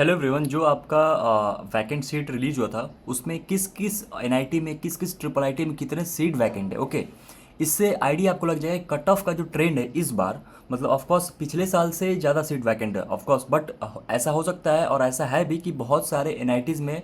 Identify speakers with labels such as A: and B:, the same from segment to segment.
A: Hello everyone. जो आपका vacant seat release हुआ था उसमें किस किस एनआईटी में किस किस ट्रिपल आईटी में कितने सीट वैकेंट है। ओके, इससे आइडिया आपको लग जाएगा कट ऑफ का जो ट्रेंड है इस बार। मतलब ऑफ कोर्स पिछले साल से ज़्यादा सीट वैकेंट है ऑफ कोर्स, बट ऐसा हो सकता है और ऐसा है भी कि बहुत सारे एनआईटीज़ में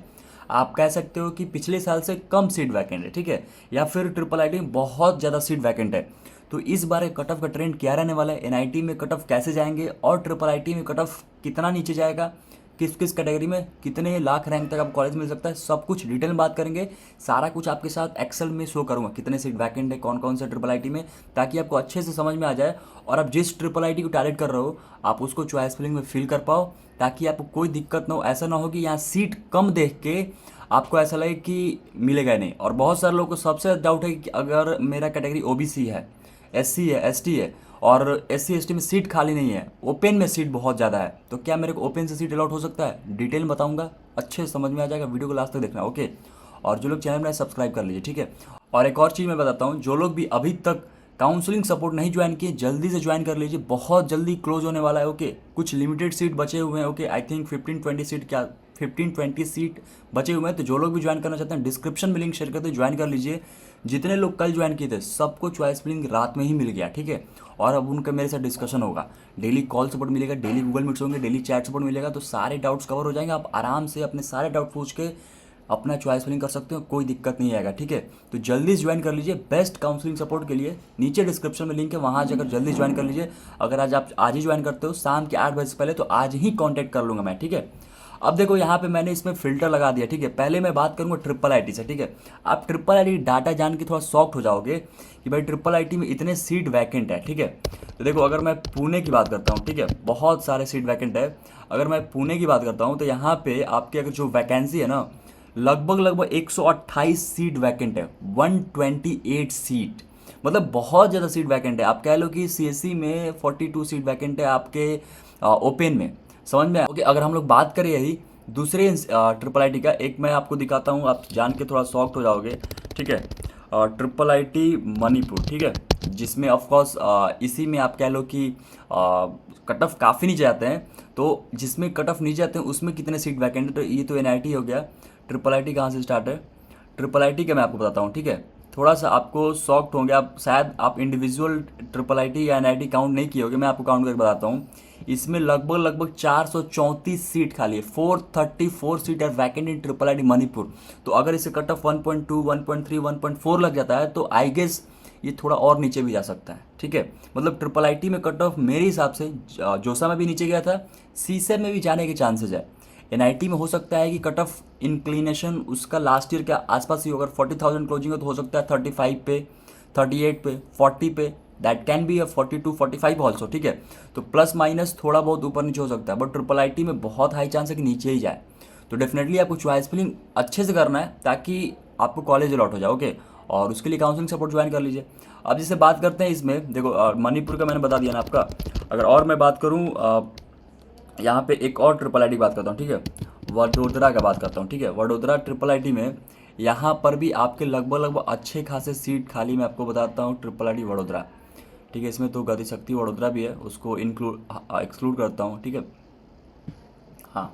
A: आप कह सकते हो कि पिछले साल से कम सीट वैकेंट है, ठीक है, या फिर ट्रिपल आईटी में बहुत ज़्यादा सीट वैकेंट है। तो इस बार कट ऑफ का ट्रेंड क्या रहने वाला है, एनआईटी में कट ऑफ कैसे जाएंगे और ट्रिपल आईटी में कट ऑफ कितना नीचे जाएगा, किस किस कैटेगरी में कितने लाख रैंक तक आपको कॉलेज मिल सकता है, सब कुछ डिटेल में बात करेंगे। सारा कुछ आपके साथ एक्सेल में शो करूंगा, कितने सीट वैकेंट है कौन कौन सा ट्रिपल आईटी में, ताकि आपको अच्छे से समझ में आ जाए और आप जिस ट्रिपल आईटी को टारगेट कर रहे हो आप उसको चॉइस फिलिंग में फिल कर पाओ, ताकि आपको कोई दिक्कत ना हो। ऐसा ना हो कि यहाँ सीट कम देख के आपको ऐसा लगे कि मिलेगा नहीं। और बहुत सारे लोगों को सबसे डाउट है कि अगर मेरा कैटेगरी ओबीसी है, एससी है, एसटी है और एस सी एस टी में सीट खाली नहीं है, ओपन में सीट बहुत ज़्यादा है, तो क्या मेरे को ओपन से सीट अलॉट हो सकता है? डिटेल में बताऊंगा, अच्छे से समझ में आ जाएगा, वीडियो को लास्ट तक देखना। ओके, और जो लोग चैनल में सब्सक्राइब कर लीजिए, ठीक है। और एक और चीज़ मैं बताता हूँ, जो लोग भी अभी तक काउंसलिंग सपोर्ट नहीं ज्वाइन किए जल्दी से ज्वाइन कर लीजिए, बहुत जल्दी क्लोज होने वाला है। ओके, कुछ लिमिटेड सीट बचे हुए हैं। ओके, आई थिंक 15-20 सीट, क्या 15-20 सीट बचे हुए हैं। तो जो लोग भी ज्वाइन करना चाहते हैं डिस्क्रिप्शन में लिंक शेयर करते ज्वाइन कर लीजिए। जितने लोग कल ज्वाइन किए थे सबको चॉइस फिलिंग रात में ही मिल गया, ठीक है। और अब उनका मेरे साथ डिस्कशन होगा, डेली कॉल सपोर्ट मिलेगा, डेली गूगल मीट्स होंगे, डेली चैट सपोर्ट मिलेगा, तो सारे डाउट्स कवर हो जाएंगे। आप आराम से अपने सारे डाउट पूछ के अपना चॉइस फिलिंग कर सकते हो, कोई दिक्कत नहीं आएगा, ठीक है। तो जल्दी ज्वाइन कर लीजिए। बेस्ट काउंसलिंग सपोर्ट के लिए नीचे डिस्क्रिप्शन में लिंक है, वहाँ जाकर जल्दी ज्वाइन कर लीजिए। अगर आज ही ज्वाइन करते हो शाम के 8 बजे से पहले, तो आज ही कॉन्टैक्ट कर लूँगा मैं, ठीक है। अब देखो यहाँ पे मैंने इसमें फिल्टर लगा दिया, ठीक है। पहले मैं बात करूँगा ट्रिपल आईटी से, ठीक है। आप ट्रिपल आईटी डाटा जान के थोड़ा शॉक्ड हो जाओगे कि भाई ट्रिपल आईटी में इतने सीट वैकेंट है, ठीक है। तो देखो, अगर मैं पुणे की बात करता हूँ, ठीक है, बहुत सारे सीट वैकेंट है। अगर मैं पुणे की बात करता हूँ तो यहाँ पे आपके अगर जो वैकेंसी है ना, लगभग 128 सीट वैकेंट है, 128 सीट, मतलब बहुत ज़्यादा सीट वैकेंट है। आप कह लो कि सीएससी में 42 सीट वैकेंट है आपके ओपन में, समझ में। ओके, अगर हम लोग बात करें यही दूसरे ट्रिपल आईटी का, एक मैं आपको दिखाता हूँ, आप जान के थोड़ा शॉक्ड हो जाओगे, ठीक है। ट्रिपल आईटी मणिपुर, ठीक है, जिसमें ऑफकोर्स इसी में आप कह लो कि कट ऑफ काफ़ी नीचे जाते हैं। तो जिसमें कट ऑफ नीचे जाते हैं उसमें कितने सीट वैकेंट है, तो ये तो एनआईटी हो गया। ट्रिपल आईटी कहाँ से स्टार्ट है, ट्रिपल आईटी का मैं आपको बताता हूँ, ठीक है। थोड़ा सा आपको शॉक्ड होंगे आप, शायद आप इंडिविजुअल ट्रिपल आईटी या एनआईटी काउंट नहीं किए होगे, मैं आपको काउंट करके बताता हूँ। इसमें लगभग 434 सीट खाली है, 434 सीट है vacant in triple IT Manipur. तो अगर इसे कट ऑफ 1.2, 1.3, 1.4 लग जाता है तो आई गेस ये थोड़ा और नीचे भी जा सकता है, ठीक है। मतलब ट्रिपल आईटी में कट ऑफ मेरे हिसाब से जोसा में भी नीचे गया था, सीसेट में भी जाने के चांसेस है। एनआईटी में हो सकता है कि कट ऑफ इंक्लिनेशन उसका लास्ट ईयर के आसपास ही, अगर 40,000 क्लोजिंग हो तो हो सकता है 35 पे, 38 पे, 40 पे, दैट कैन बी 42, 45 ऑल्सो, ठीक है। तो प्लस माइनस थोड़ा बहुत ऊपर नीचे हो सकता है, बट ट्रिपल आईटी में बहुत हाई चांस है कि नीचे ही जाए। तो डेफिनेटली आपको चॉइस फिलिंग अच्छे से करना है ताकि आपको कॉलेज अलॉट हो जाए, ओके। और उसके लिए काउंसलिंग सपोर्ट ज्वाइन कर लीजिए। अब जिससे बात करते हैं इसमें, देखो मणिपुर का मैंने बता दिया ना आपका। अगर और मैं बात करूँ यहाँ पे एक और ट्रिपल आईटी बात करता हूँ, ठीक है, वडोदरा का बात करता हूँ, ठीक है। वडोदरा ट्रिपल आईटी में यहाँ पर भी आपके लगभग अच्छे खासे सीट खाली, मैं आपको बताता हूँ ट्रिपल आईटी वडोदरा, ठीक है। इसमें तो गति शक्ति वडोदरा भी है, उसको एक्सक्लूड करता हूँ, ठीक है। हाँ,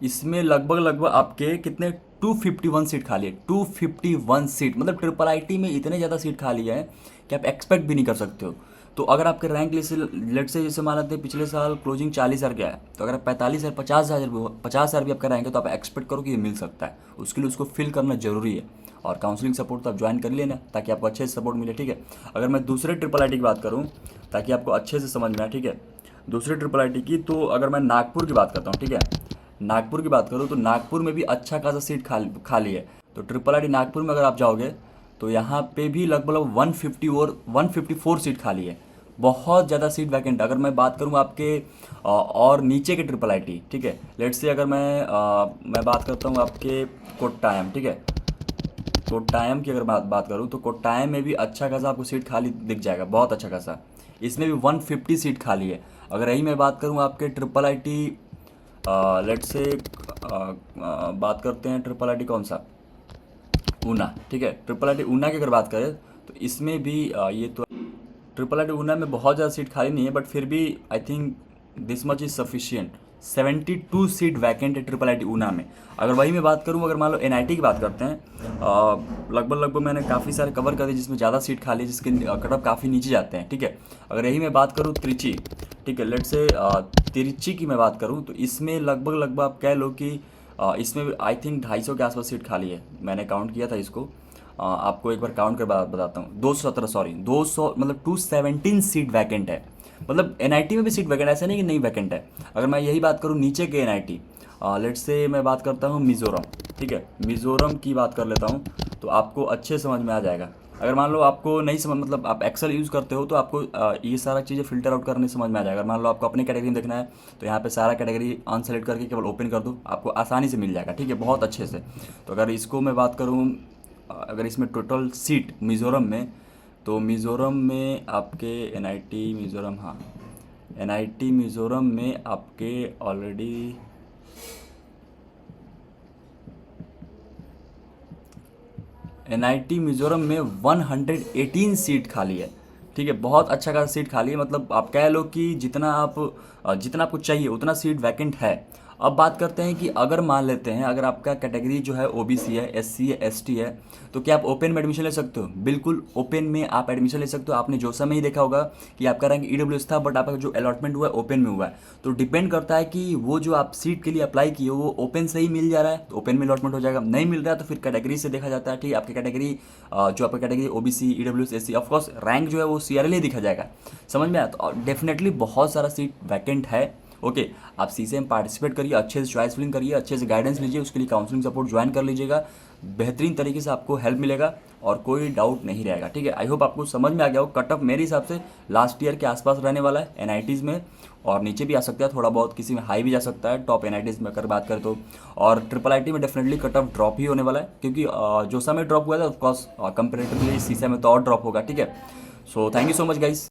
A: इसमें लगभग आपके कितने 251 सीट खाली है, 251 सीट, मतलब ट्रिपल आईटी में इतने ज़्यादा सीट खाली है कि आप एक्सपेक्ट भी नहीं कर सकते हो। तो अगर आपके रैंक लिस्ट लेट से जैसे मान लेते हैं पिछले साल क्लोजिंग 40,000 गया है, तो अगर आप 45,000, 50,000 भी आपका रैंक है तो आप एक्सपेक्ट करो कि ये मिल सकता है। उसके लिए उसको फिल करना जरूरी है। और काउंसलिंग सपोर्ट तो आप ज्वाइन कर लेना ताकि आपको अच्छे से सपोर्ट मिले, ठीक है। अगर मैं दूसरे ट्रिपल आईटी की बात करूँ ताकि आपको अच्छे से समझ में आए, ठीक है, दूसरे ट्रिपल आईटी की, तो अगर मैं नागपुर की बात करता हूँ, ठीक है, नागपुर की बात करूँ तो नागपुर में भी अच्छा खासा सीट खाली है। तो ट्रिपल आईटी नागपुर में अगर आप जाओगे तो यहाँ पे भी लगभग 150 और 154 सीट खाली है, बहुत ज़्यादा सीट वैकेंट। अगर मैं बात करूँ आपके और नीचे के ट्रिपल आईटी, ठीक है, लेट्स से अगर मैं बात करता हूँ आपके कोट्टायम, ठीक है, कोट्टायम की अगर बात करूँ तो कोट्टायम में भी अच्छा खासा आपको सीट खाली दिख जाएगा, बहुत अच्छा खासा। इसमें भी 150 सीट खाली है। अगर यही मैं बात करूँ आपके ट्रिपल आईटी, लेट से बात करते हैं ट्रिपल आईटी कौन सा, ऊना, ठीक है, ट्रिपल आईटी ऊना की अगर बात करें तो इसमें भी ये तो ट्रिपल आईटी ऊना में बहुत ज़्यादा सीट खाली नहीं है, बट फिर भी I think this much is sufficient, 72 seat vacant है ट्रिपल आई ऊना में। अगर वही मैं बात करूँ, अगर मान लो एनआईटी की बात करते हैं, लगभग मैंने काफ़ी सारे कवर कर दिए जिसमें ज़्यादा सीट खाली है, जिसके कट ऑफ काफ़ी नीचे जाते हैं, ठीक है। अगर यही मैं बात करूँ त्रिची, ठीक है, लेट से तिरची की मैं बात करूँ तो इसमें लगभग आप कह लो कि इसमें आई थिंक 250 के आसपास सीट खाली है। मैंने काउंट किया था इसको, आपको एक बार काउंट कर बताता हूँ। 217, सॉरी 200, मतलब 217 सीट वैकेंट है। मतलब एनआईटी में भी सीट वैकेंट, ऐसा नहीं कि नहीं वैकेंट है। अगर मैं यही बात करूँ नीचे के एनआईटी, लेट से मैं बात करता हूँ मिज़ोरम, ठीक है, मिज़ोरम की बात कर लेता हूँ तो आपको अच्छे समझ में आ जाएगा। अगर मान लो आपको नहीं समझ, मतलब आप एक्सेल यूज़ करते हो तो आपको ये सारा चीज़ें फिल्टर आउट करने समझ में आ जाएगा। अगर मान लो आपको अपनी कैटेगरी में देखना है तो यहाँ पे सारा कैटेगरी अनसेलेक्ट करके केवल ओपन कर दो, आपको आसानी से मिल जाएगा, ठीक है, बहुत अच्छे से। तो अगर इसको मैं बात करूँ, अगर इसमें टोटल सीट मिज़ोरम में, तो मिज़ोरम में आपके एनआईटी मिज़ोरम, हाँ एनआईटी मिज़ोरम में आपके ऑलरेडी एनआईटी मिज़ोरम में 118 सीट खाली है, ठीक है, बहुत अच्छा खासा सीट खाली है। मतलब आप कह लो कि जितना आपको चाहिए उतना सीट वैकेंट है। अब बात करते हैं कि अगर मान लेते हैं अगर आपका कैटेगरी जो है ओबीसी है, एससी है, एसटी है, तो क्या आप ओपन में एडमिशन ले सकते हो? बिल्कुल ओपन में आप एडमिशन ले सकते हो। आपने जो समय ही देखा होगा कि आपका रैंक ईडब्ल्यूएस था, बट आपका जो अलॉटमेंट हुआ है ओपन में हुआ है। तो डिपेंड करता है कि वो जो आप सीट के लिए अप्लाई किए हो वो ओपन से ही मिल जा रहा है तो ओपन में अलॉटमेंट हो जाएगा, नहीं मिल रहा है तो फिर कैटेगरी से देखा जाता है, ठीक है। आपकी कैटेगरी जो आपका category OBC, EWS, SC, of course rank जो है वो सीआरएल ही दिखा जाएगा, समझ में आया। तो डेफिनेटली बहुत सारा सीट वैकेंट है, ओके। आप सीसे में पार्टिसिपेट करिए, अच्छे से चॉइस फिलिंग करिए, अच्छे से गाइडेंस लीजिए, उसके लिए काउंसलिंग सपोर्ट ज्वाइन कर लीजिएगा, बेहतरीन तरीके से आपको हेल्प मिलेगा और कोई डाउट नहीं रहेगा, ठीक है। आई होप आपको समझ में आ गया हो। कट ऑफ मेरे हिसाब से लास्ट ईयर के आसपास रहने वाला है एनआईटीज़ में, और नीचे भी आ सकता है थोड़ा बहुत, किसी में हाई भी जा सकता है टॉप एनआईटीज़ में अगर बात करें तो। और ट्रिपल आईटी में डेफिनेटली कट ऑफ ड्रॉप ही होने वाला है, क्योंकि जो समय ड्रॉप हुआ था ऑफकोर्स कंपेरेटिवली सीसे में तो और ड्रॉप होगा, ठीक है। So thank you so much guys.